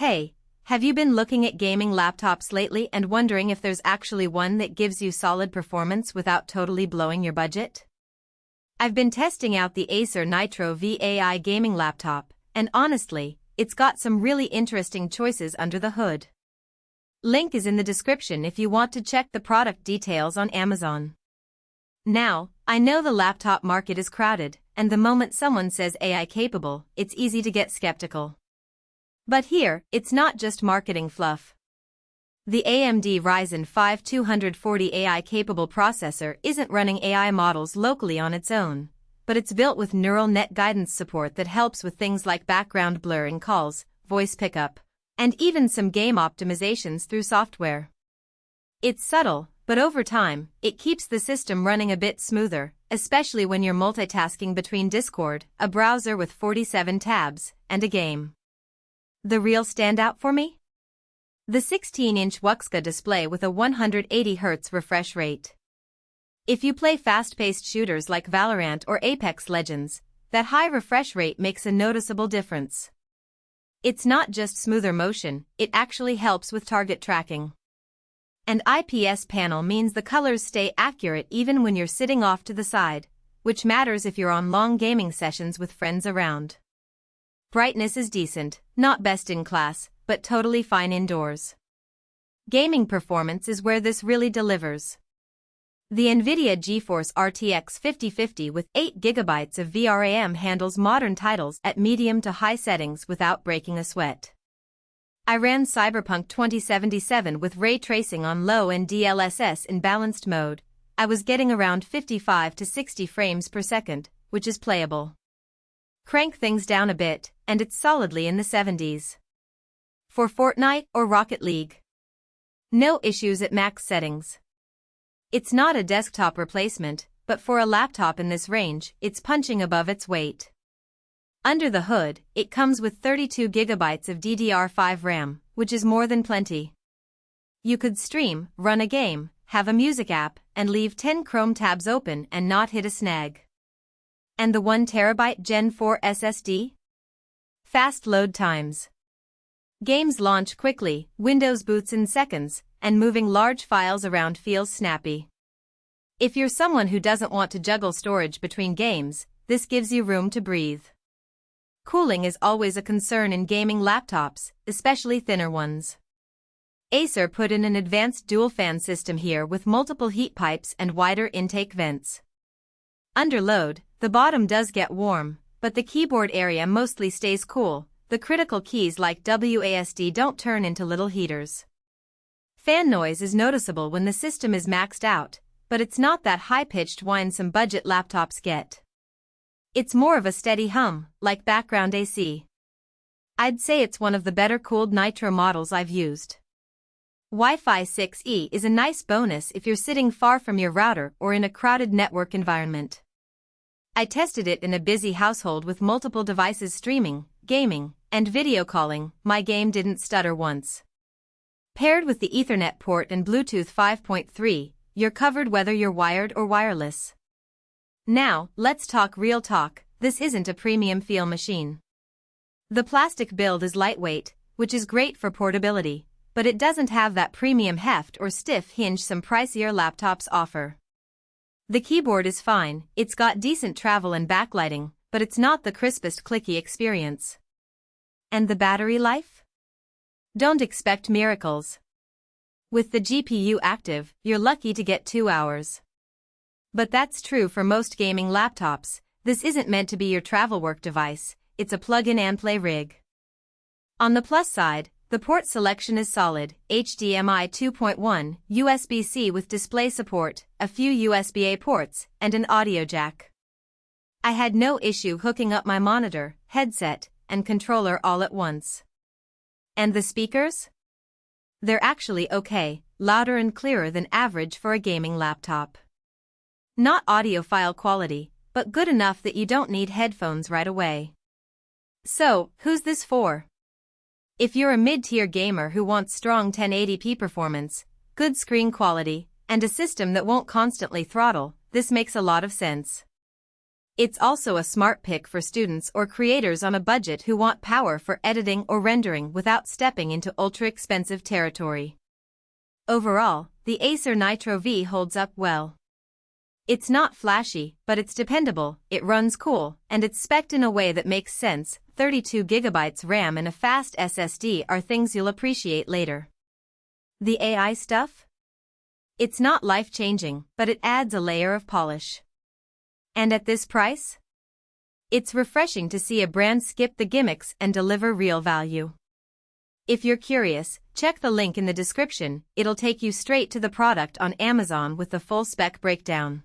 Hey, have you been looking at gaming laptops lately and wondering if there's actually one that gives you solid performance without totally blowing your budget? I've been testing out the Acer Nitro V AI gaming laptop, and honestly, it's got some really interesting choices under the hood. Link is in the description if you want to check the product details on Amazon. Now, I know the laptop market is crowded, and the moment someone says AI capable, it's easy to get skeptical. But here, it's not just marketing fluff. The AMD Ryzen 5 240 AI-capable processor isn't running AI models locally on its own, but it's built with neural net guidance support that helps with things like background blur in calls, voice pickup, and even some game optimizations through software. It's subtle, but over time, it keeps the system running a bit smoother, especially when you're multitasking between Discord, a browser with 47 tabs, and a game. The real standout for me? The 16-inch WUXGA display with a 180Hz refresh rate. If you play fast-paced shooters like Valorant or Apex Legends, that high refresh rate makes a noticeable difference. It's not just smoother motion, it actually helps with target tracking. An IPS panel means the colors stay accurate even when you're sitting off to the side, which matters if you're on long gaming sessions with friends around. Brightness is decent, not best in class, but totally fine indoors. Gaming performance is where this really delivers. The NVIDIA GeForce RTX 5050 with 8GB of VRAM handles modern titles at medium to high settings without breaking a sweat. I ran Cyberpunk 2077 with ray tracing on low and DLSS in balanced mode. I was getting around 55 to 60 frames per second, which is playable. Crank things down a bit, and it's solidly in the 70s. For Fortnite or Rocket League. No issues at max settings. It's not a desktop replacement, but for a laptop in this range, it's punching above its weight. Under the hood, it comes with 32GB of DDR5 RAM, which is more than plenty. You could stream, run a game, have a music app, and leave 10 Chrome tabs open and not hit a snag. And the 1TB Gen 4 SSD? Fast load times. Games launch quickly, Windows boots in seconds, and moving large files around feels snappy. If you're someone who doesn't want to juggle storage between games, this gives you room to breathe. Cooling is always a concern in gaming laptops, especially thinner ones. Acer put in an advanced dual-fan system here with multiple heat pipes and wider intake vents. Under load, the bottom does get warm, but the keyboard area mostly stays cool. The critical keys like WASD don't turn into little heaters. Fan noise is noticeable when the system is maxed out, but it's not that high-pitched whine some budget laptops get. It's more of a steady hum, like background AC. I'd say it's one of the better cooled Nitro models I've used. Wi-Fi 6E is a nice bonus if you're sitting far from your router or in a crowded network environment. I tested it in a busy household with multiple devices streaming, gaming, and video calling. My game didn't stutter once. Paired with the Ethernet port and Bluetooth 5.3, you're covered whether you're wired or wireless. Now, let's talk real talk. This isn't a premium feel machine. The plastic build is lightweight, which is great for portability, but it doesn't have that premium heft or stiff hinge some pricier laptops offer. The keyboard is fine, it's got decent travel and backlighting, but it's not the crispest clicky experience. And the battery life? Don't expect miracles. With the GPU active, you're lucky to get 2 hours. But that's true for most gaming laptops. This isn't meant to be your travel work device, it's a plug-in and play rig. On the plus side, the port selection is solid: HDMI 2.1, USB-C with display support, a few USB-A ports, and an audio jack. I had no issue hooking up my monitor, headset, and controller all at once. And the speakers? They're actually okay, louder and clearer than average for a gaming laptop. Not audiophile quality, but good enough that you don't need headphones right away. So, who's this for? If you're a mid-tier gamer who wants strong 1080p performance, good screen quality, and a system that won't constantly throttle, this makes a lot of sense. It's also a smart pick for students or creators on a budget who want power for editing or rendering without stepping into ultra-expensive territory. Overall, the Acer Nitro V holds up well. It's not flashy, but it's dependable, it runs cool, and it's spec'd in a way that makes sense. 32GB RAM and a fast SSD are things you'll appreciate later. The AI stuff? It's not life-changing, but it adds a layer of polish. And at this price? It's refreshing to see a brand skip the gimmicks and deliver real value. If you're curious, check the link in the description, it'll take you straight to the product on Amazon with the full spec breakdown.